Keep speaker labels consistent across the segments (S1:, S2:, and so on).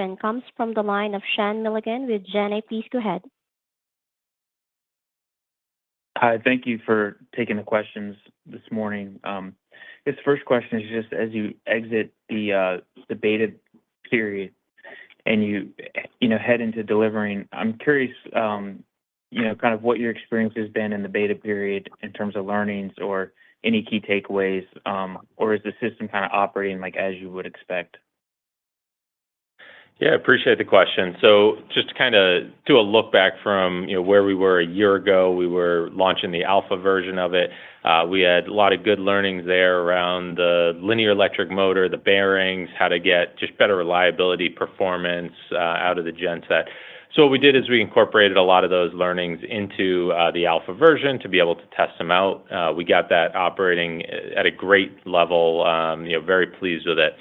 S1: question comes from the line of Sean Milligan with Janney. Please go ahead.
S2: Hi, thank you for taking the questions this morning. This first question is just as you exit the beta period and you head into delivering. I'm curious, kind of what your experience has been in the beta period in terms of learnings or any key takeaways, or is the system kind of operating like as you would expect?
S3: Yeah, appreciate the question. So just to kind of do a look back from where we were a year ago, we were launching the alpha version of it. We had a lot of good learnings there around the linear electric motor, the bearings, how to get just better reliability, performance out of the genset. So what we did is we incorporated a lot of those learnings into the alpha version to be able to test them out. We got that operating at a great level, very pleased with it.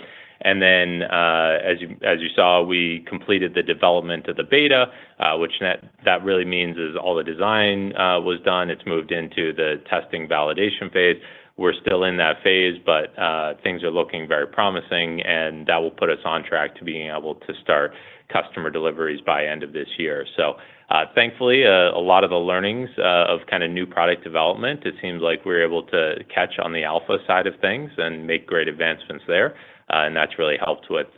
S3: And then, as you saw, we completed the development of the beta, which that really means is all the design was done. It's moved into the testing validation phase. We're still in that phase, but things are looking very promising, and that will put us on track to being able to start customer deliveries by end of this year. So thankfully, a lot of the learnings of kind of new product development, it seems like we're able to catch on the alpha side of things and make great advancements there. And that's really helped with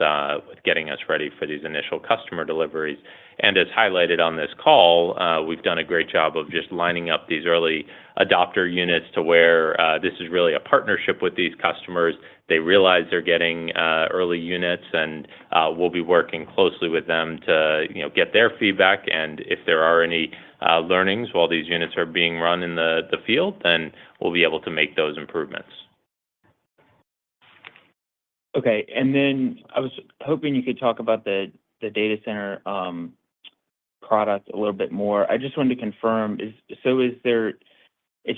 S3: getting us ready for these initial customer deliveries. And as highlighted on this call, we've done a great job of just lining up these early adopter units to where this is really a partnership with these customers. They realize they're getting early units, and we'll be working closely with them to get their feedback. And if there are any learnings while these units are being run in the field, then we'll be able to make those improvements.
S2: Okay, and then I was hoping you could talk about the data center product a little bit more. I just wanted to confirm, it's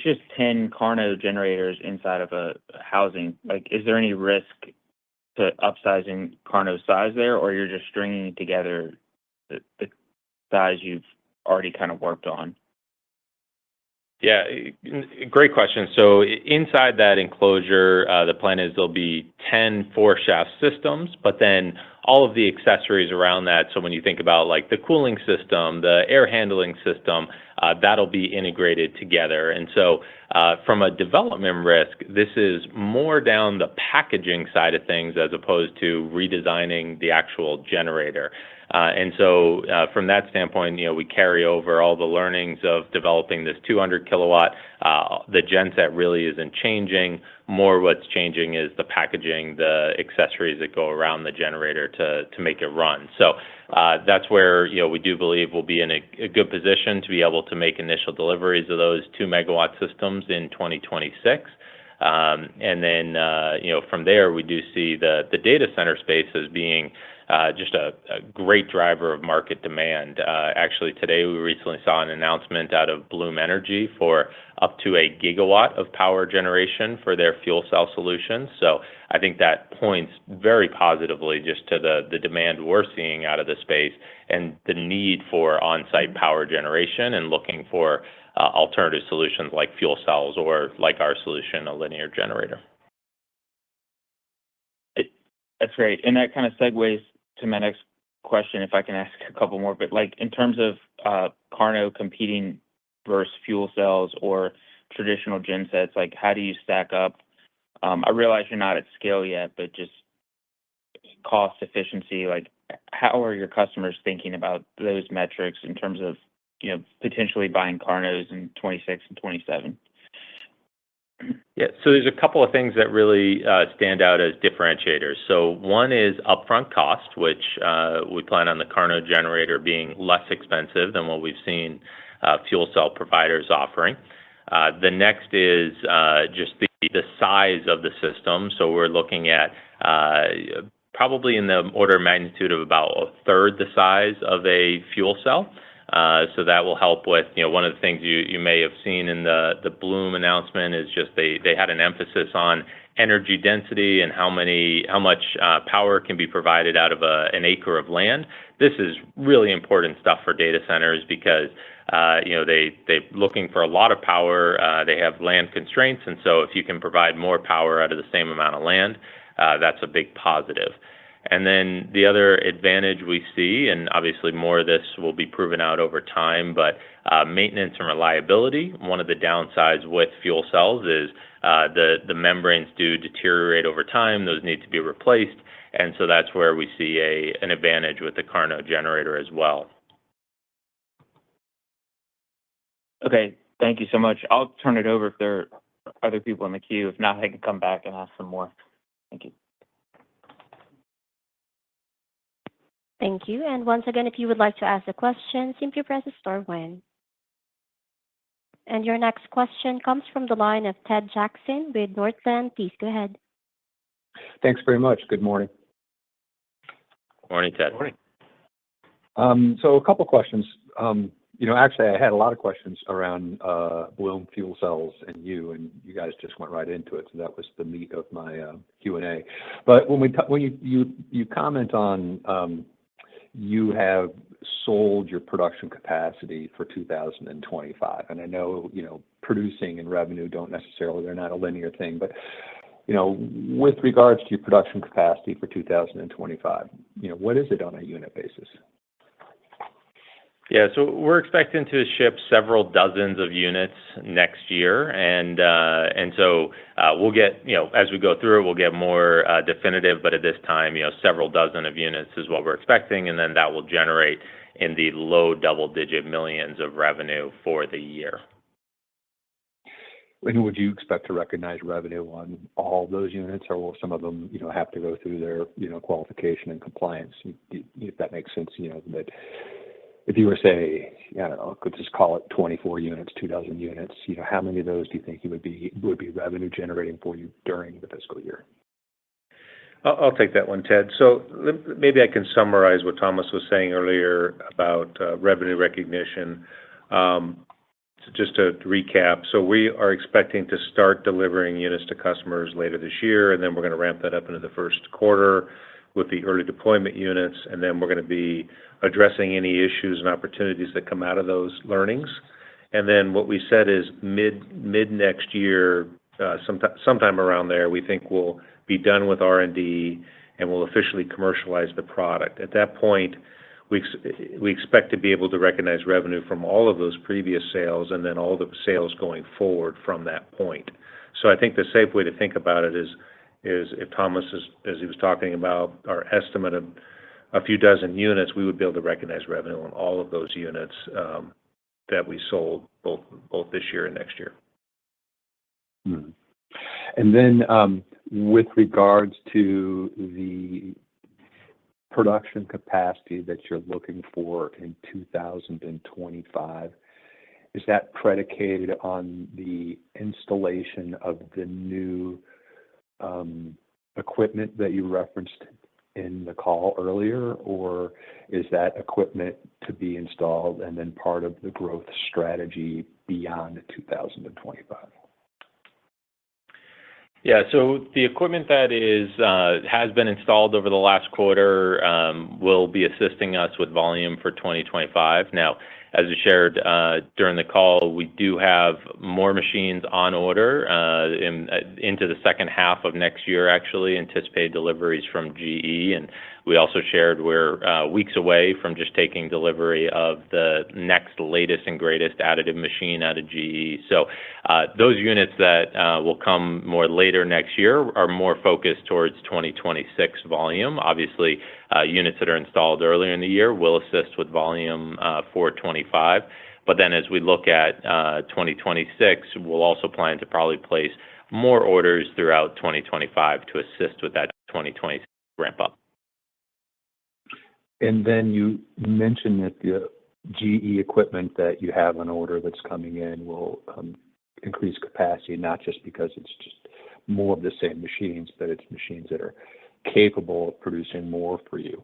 S2: just 10 KARNO generators inside of a housing. Like, is there any risk to upsizing KARNO size there, or you're just stringing together the size you've already kind of worked on?
S3: Yeah, great question. So inside that enclosure, the plan is there'll be 10 four-shaft systems, but then all of the accessories around that. So when you think about like the cooling system, the air handling system, that'll be integrated together. And so from a development risk, this is more down the packaging side of things as opposed to redesigning the actual generator. And so from that standpoint, we carry over all the learnings of developing this 200 kilowatt. The genset really isn't changing. More what's changing is the packaging, the accessories that go around the generator to make it run. So that's where we do believe we'll be in a good position to be able to make initial deliveries of those 2 megawatt systems in 2026. And then from there, we do see the data center space as being just a great driver of market demand. Actually, today we recently saw an announcement out of Bloom Energy for up to 1 gigawatt of power generation for their fuel cell solutions. So I think that points very positively just to the demand we're seeing out of the space and the need for on-site power generation and looking for alternative solutions like fuel cells or like our solution, a linear generator.
S2: That's great. And that kind of segues to my next question, if I can ask a couple more. But like in terms of KARNO competing versus fuel cells or traditional gensets, like how do you stack up? I realize you're not at scale yet, but just cost efficiency, like how are your customers thinking about those metrics in terms of potentially buying KARNOs in 26 and 27?
S3: Yeah, so there's a couple of things that really stand out as differentiators. So one is upfront cost, which we plan on the KARNO generator being less expensive than what we've seen fuel cell providers offering. The next is just the size of the system. So we're looking at probably in the order of magnitude of about a third the size of a fuel cell. So that will help with, one of the things you may have seen in the Bloom announcement is just they had an emphasis on energy density and how much power can be provided out of an acre of land. This is really important stuff for data centers because they're looking for a lot of power. They have land constraints, and so if you can provide more power out of the same amount of land, that's a big positive. And then the other advantage we see, and obviously more of this will be proven out over time, but maintenance and reliability. One of the downsides with fuel cells is the membranes do deteriorate over time. Those need to be replaced. And so that's where we see an advantage with the Carno generator as well.
S2: Okay, thank you so much. I'll turn it over if there are other people in the queue. If not, I can come back and ask some more. Thank you.
S1: Thank you. And once again, if you would like to ask a question, simply press star one. And your next question comes from the line of Ted Jackson with Northland. Please go ahead.
S4: Thanks very much. Good morning.
S3: Morning, Ted.
S4: Morning. So a couple questions. Actually, I had a lot of questions around Bloom fuel cells and you guys just went right into it. So that was the meat of my Q&A. But when you comment on you have sold your production capacity for 2025, and I know producing and revenue they're not a linear thing, but with regards to your production capacity for 2025, what is it on a unit basis?
S3: Yeah, so we're expecting to ship several dozens of units next year, and so we'll get, as we go through it, we'll get more definitive, but at this time, several dozen of units is what we're expecting, and then that will generate in the low double-digit millions of revenue for the year.
S4: And would you expect to recognize revenue on all those units, or will some of them, have to go through their, qualification and compliance? If that makes sense, that if you were say, I don't know, could just call it 24 units, 24 units, how many of those do you think would be revenue generating for you during the fiscal year?
S5: I'll take that one, Ted. So maybe I can summarize what Thomas was saying earlier about revenue recognition. Just to recap, so we are expecting to start delivering units to customers later this year, and then we're going to ramp that up into the first quarter with the early deployment units, and then we're going to be addressing any issues and opportunities that come out of those learnings. And then what we said is mid next year, sometime around there, we think we'll be done with R&D and we'll officially commercialize the product. At that point, we expect to be able to recognize revenue from all of those previous sales and then all the sales going forward from that point. So I think the safe way to think about it is if Thomas, as he was talking about our estimate of a few dozen units, we would be able to recognize revenue on all of those units that we sold both this year and next year.
S4: Hmm. And then with regards to the production capacity that you're looking for in 2025, is that predicated on the installation of the new equipment that you referenced in the call earlier, or is that equipment to be installed and then part of the growth strategy beyond 2025?
S3: Yeah, so the equipment that has been installed over the last quarter will be assisting us with volume for 2025. Now, as we shared during the call, we do have more machines on order into the second half of next year, actually, anticipated deliveries from GE. And we also shared we're weeks away from just taking delivery of the next latest and greatest additive machine out of GE. So those units that will come more later next year are more focused towards 2026 volume. Obviously, units that are installed earlier in the year will assist with volume for 25. But then as we look at 2026, we'll also plan to probably place more orders throughout 2025 to assist with that 2026 ramp up.
S4: And then you mentioned that the GE equipment that you have on order that's coming in will increase capacity, not just because it's just more of the same machines, but it's machines that are capable of producing more for you.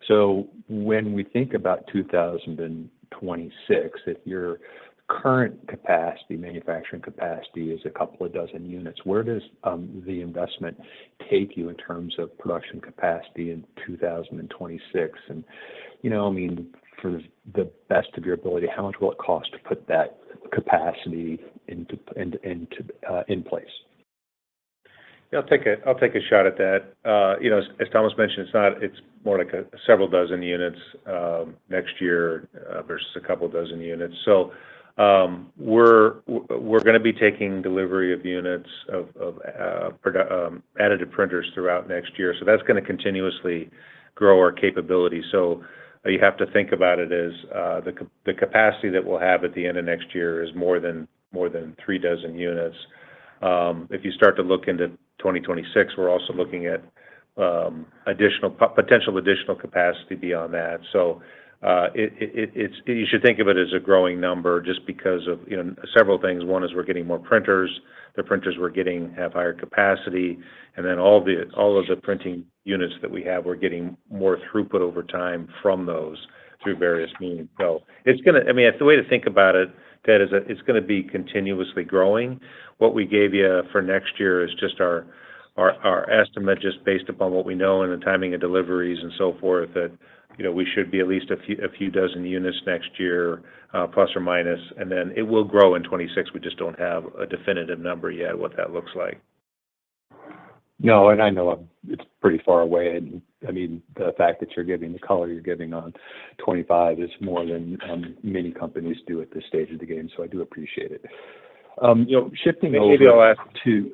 S4: So when we think about 2026, if your current capacity, manufacturing capacity is a couple of dozen units, where does the investment take you in terms of production capacity in 2026? And, for the best of your ability, how much will it cost to put that capacity in place?
S5: Yeah, I'll take a shot at that. You know, as Thomas mentioned, it's more like several dozen units next year versus a couple dozen units. So we're going to be taking delivery of units of additive printers throughout next year. So that's going to continuously grow our capability. So you have to think about it as the capacity that we'll have at the end of next year is more than 3 dozen units. If you start to look into 2026, we're also looking at potential additional capacity beyond that. So you should think of it as a growing number just because of several things. One is we're getting more printers. The printers we're getting have higher capacity, and then all of the printing units that we have, we're getting more throughput over time from those through various means. So it's gonna. I mean, the way to think about it, Ted, is that it's going to be continuously growing. What we gave you for next year is just our estimate, just based upon what we know and the timing of deliveries and so forth. That we should be at least a few dozen units next year, plus or minus, and then it will grow in 26. We just don't have a definitive number yet what that looks like.
S4: No, and I know it's pretty far away, and I mean, the fact that you're giving the color you're giving on 25 is more than many companies do at this stage of the game, so I do appreciate it. Shifting
S5: maybe
S4: over
S5: I'll ask
S4: to...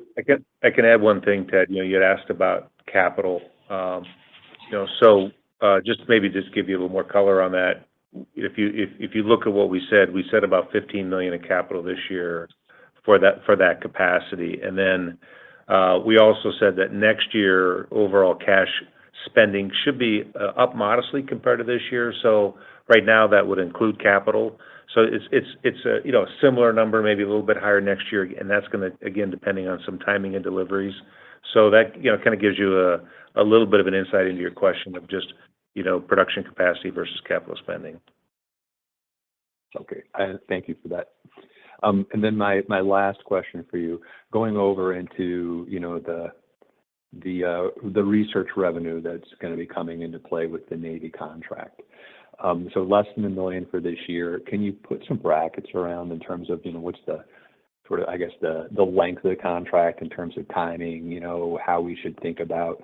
S5: I can add one thing, Ted. You had asked about capital. So just give you a little more color on that. If you look at what we said about $15 million in capital this year for that capacity, and then we also said that next year overall cash spending should be up modestly compared to this year. So right now that would include capital. So it's a similar number, maybe a little bit higher next year, and that's going to, again, depending on some timing and deliveries. So that kind of gives you a little bit of an insight into your question of just production capacity versus capital spending.
S4: Okay, thank you for that. And then my last question for you, going over into the research revenue that's going to be coming into play with the Navy contract. So less than $1 million for this year. Can you put some brackets around in terms of what's the sort of, I guess, the length of the contract in terms of timing? How we should think about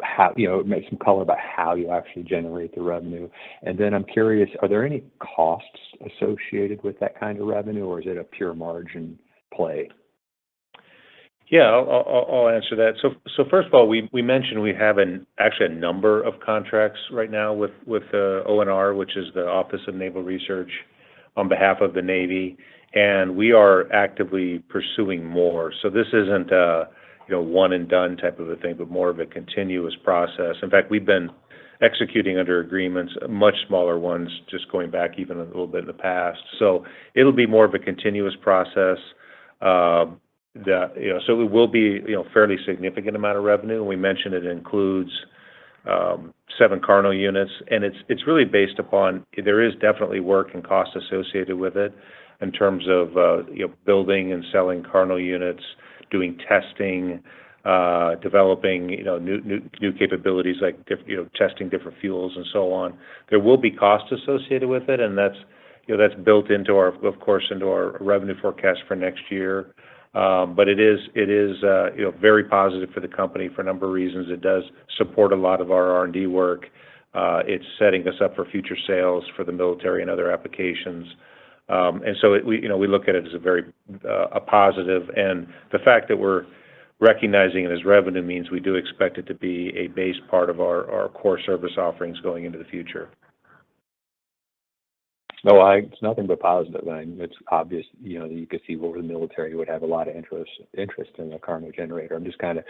S4: how make some color about how you actually generate the revenue. And then I'm curious, are there any costs associated with that kind of revenue, or is it a pure margin play?
S5: Yeah, I'll answer that. So first of all, we mentioned we have actually a number of contracts right now with ONR, which is the Office of Naval Research, on behalf of the Navy, and we are actively pursuing more. So this isn't a one and done type of a thing, but more of a continuous process. In fact, we've been executing under agreements, much smaller ones, just going back even a little bit in the past. So it'll be more of a continuous process. So it will be fairly significant amount of revenue. And we mentioned it includes 7 Carno units, and it's really based upon, there is definitely work and cost associated with it in terms of building and selling Carno units, doing testing, developing new capabilities like testing different fuels and so on. There will be costs associated with it, and that's built into our revenue forecast for next year. But it is very positive for the company for a number of reasons. It does support a lot of our R&D work. It's setting us up for future sales for the military and other applications. And so we look at it as a positive. And the fact that we're recognizing it as revenue means we do expect it to be a base part of our core service offerings going into the future.
S4: No, it's nothing but positive. It's obvious, you could see where the military would have a lot of interest in a Carno generator. I'm just kind of,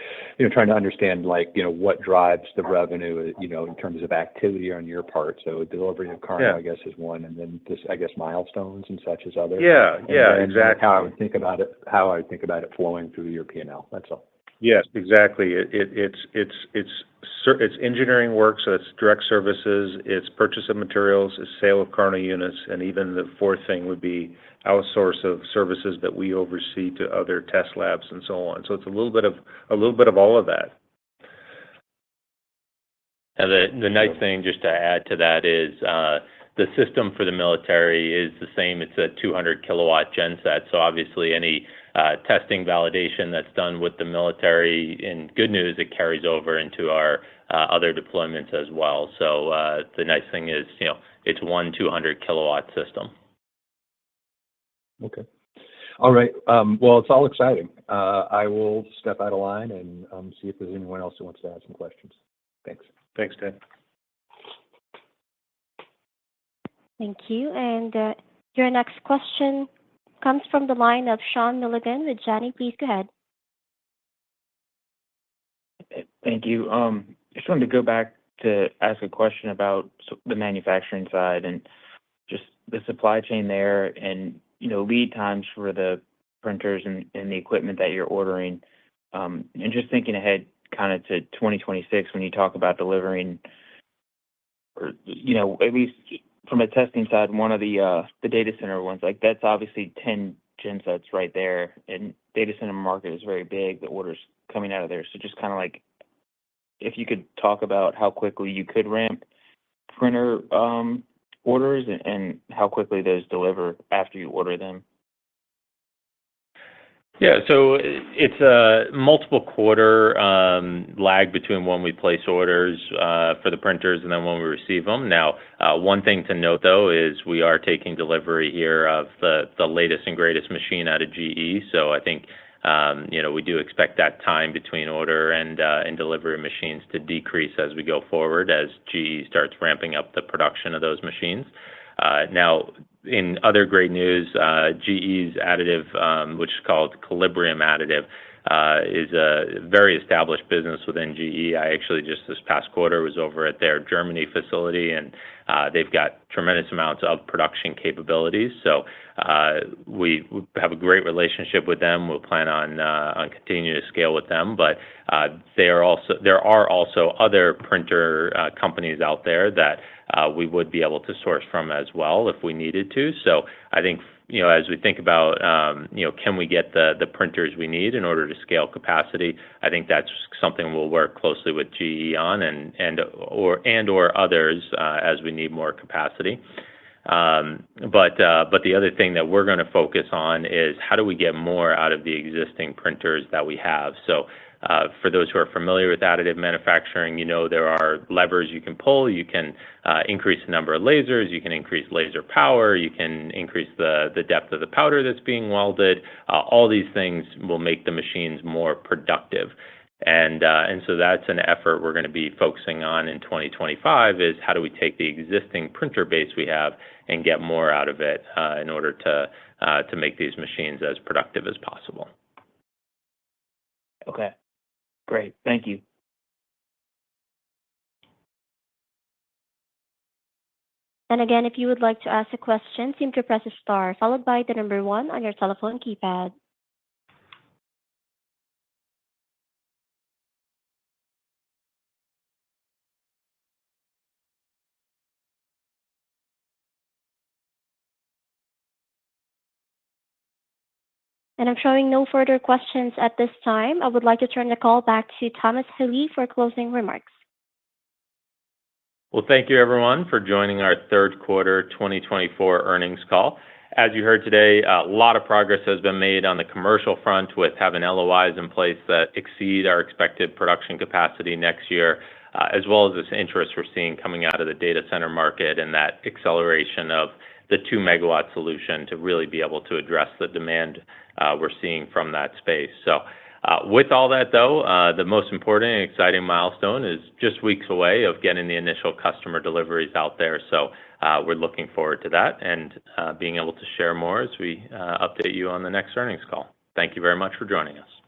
S4: trying to understand, what drives the revenue, in terms of activity on your part. So delivery of Carno,
S5: Yeah.
S4: I guess, is one, and then just, I guess, milestones and such as others.
S5: Yeah,
S4: and
S5: exactly.
S4: How I would think about it flowing through your P&L. That's all.
S5: Yes, exactly. It's engineering work, so it's direct services, it's purchase of materials, it's sale of Carno units, and even the fourth thing would be outsource of services that we oversee to other test labs and so on. So it's a little bit of all of that.
S3: And the nice thing, just to add to that, is the system for the military is the same. It's a 200 kilowatt genset. So obviously any testing validation that's done with the military. And good news, it carries over into our other deployments as well. So the nice thing is, it's one 200 kilowatt system.
S4: Okay. All right. Well, it's all exciting. I will step out of line and see if there's anyone else who wants to ask some questions. Thanks.
S5: Thanks, Ted.
S1: Thank you. And your next question comes from the line of Sean Milligan with Janney. Please go ahead.
S2: Thank you. Just wanted to go back to ask a question about the manufacturing side and just the supply chain there and, lead times for the printers and the equipment that you're ordering. And just thinking ahead kind of to 2026 when you talk about delivering, or, at least from a testing side, one of the data center ones, like that's obviously 10 gensets right there. And data center market is very big, the orders coming out of there. So just kind of like, if you could talk about how quickly you could ramp printer orders and how quickly those deliver after you order them.
S3: Yeah, so it's a multiple quarter lag between when we place orders for the printers and then when we receive them. Now, one thing to note, though, is we are taking delivery here of the latest and greatest machine out of GE. So I think, we do expect that time between order and delivery of machines to decrease as we go forward as GE starts ramping up the production of those machines. Now, in other great news, GE's additive, which is called Calibrium Additive, is a very established business within GE. I actually just this past quarter was over at their Germany facility, and they've got tremendous amounts of production capabilities. So we have a great relationship with them. We'll plan on continuing to scale with them. But there are also other printer companies out there that we would be able to source from as well if we needed to. So I think, as we think about, can we get the printers we need in order to scale capacity? I think that's something we'll work closely with GE on or others as we need more capacity. But the other thing that we're going to focus on is how do we get more out of the existing printers that we have? So for those who are familiar with additive manufacturing, there are levers you can pull. You can increase the number of lasers. You can increase laser power. You can increase the depth of the powder that's being welded. All these things will make the machines more productive. And so that's an effort we're going to be focusing on in 2025 is how do we take the existing printer base we have and get more out of it in order to make these machines as productive as possible.
S2: Okay, great. Thank you.
S1: And again, if you would like to ask a question, simply press star followed by the number 1 on your telephone keypad. And I'm showing no further questions at this time. I would like to turn the call back to Thomas Healy for closing remarks.
S3: Well, thank you, everyone, for joining our third quarter 2024 earnings call. As you heard today, a lot of progress has been made on the commercial front with having LOIs in place that exceed our expected production capacity next year, as well as this interest we're seeing coming out of the data center market and that acceleration of the 2 megawatt solution to really be able to address the demand we're seeing from that space. So with all that, though, the most important and exciting milestone is just weeks away of getting the initial customer deliveries out there. So we're looking forward to that and being able to share more as we update you on the next earnings call. Thank you very much for joining us.